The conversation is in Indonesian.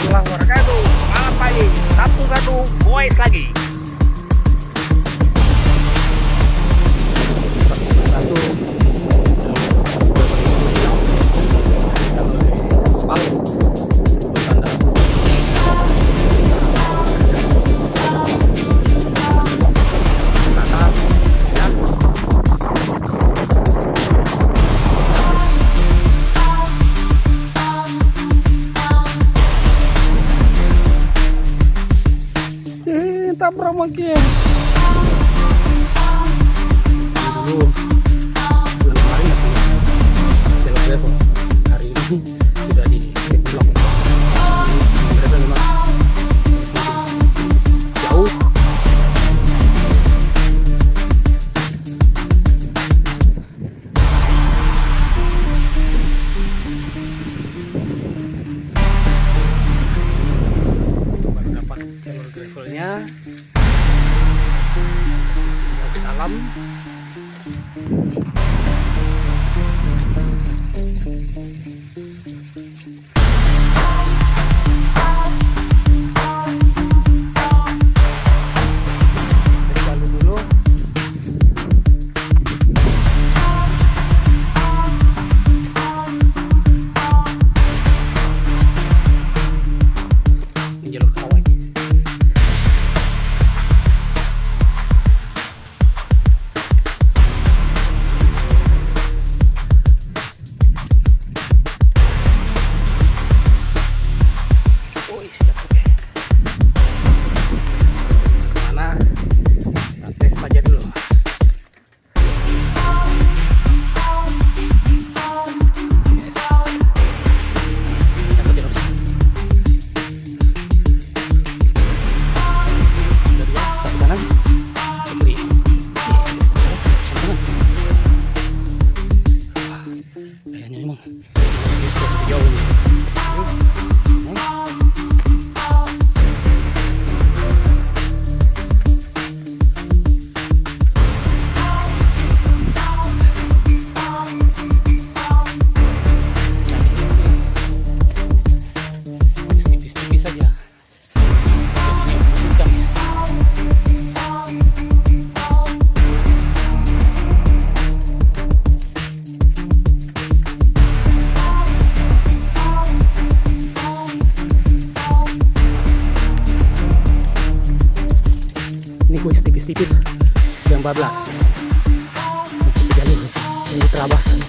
warahmatullahi wabarakatuh. Selamat pagi, satu-satu boys lagi. Satu. Tabrak makin dulu bulan kemarin masih belok level, hari ini sudah di blok. Mereka memang jauh. Coba dapat jalur gravelnya dalam. Lalu dulu jalur kawan. Ini kuis tipis-tipis yang 14 jalur ini terabas.